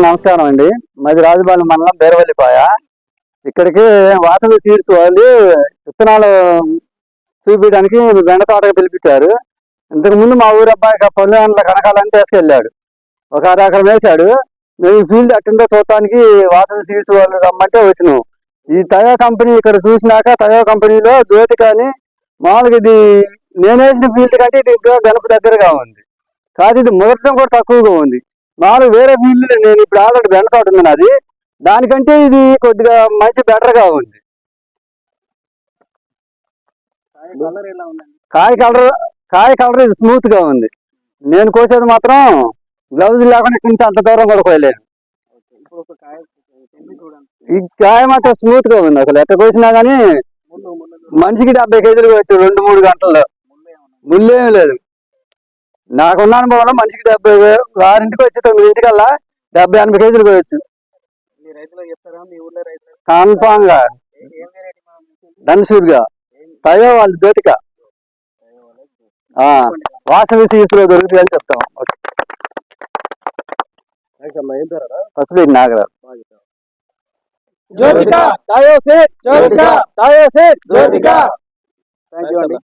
నమస్కారం అండి. మాది రాజుపాలెం మండలం బేరవల్లిపాయ. ఇక్కడికి వాసవి సీడ్స్ వాళ్ళు విత్తనాలు చూపించడానికి బెండ తోటకు పిలిపించారు. ఇంతకుముందు మా ఊరు అబ్బాయి పళ్ళు గంటల కనకాలని తీసుకెళ్ళాడు. ఒక అరెకరం వేశాడు. మేము ఈ ఫీల్డ్ అట్టుందో చూడటానికి వాసవి సీడ్స్ వాళ్ళు రమ్మంటే వచ్చినాం. ఈ టయో కంపెనీ ఇక్కడ చూసినాక టయో కంపెనీలో జ్యోతి కానీ మామూలుగా ఇది నేను వేసిన ఫీల్డ్ కంటే ఇది ఇంకా గనుపు దగ్గరగా ఉంది. కాదు ఇది ముదరటం కూడా తక్కువగా ఉంది. మామూలుగా వేరే ఫీల్డ్ నేను ఇప్పుడు ఆల్రెడీ బెండ తోట ఉంది నాది, దానికంటే ఇది కొద్దిగా మంచి బెటర్గా ఉంది. కాయ కలర్ ఇది స్మూత్ గా ఉంది. నేను కోసేది మాత్రం గ్లౌజ్ లేకుండా ఇక్కడి నుంచి అంత దూరం కూడా కోయలేను. ఈ కాయ మాత్రం స్మూత్ గా ఉంది. అసలు ఎక్కడ కోసినా కానీ మనిషికి 70 కేజీలు కోవచ్చు 2-3 గంటల్లో. ముళ్ళేమీ లేదు. నాకున్న అనుభవంలో మనిషికి 70, 6 వచ్చి 9 కల్లా 70-80 కేజీలు కోయచ్చు కన్ఫామ్ గా. ధనసూర్గా టయో వాళ్ళు జ్యోతిక వాసవి సీడ్స్ లో దొరుకుతుంది అని చెప్తాం. First Nagaraju Jyothika. Thank you అండి.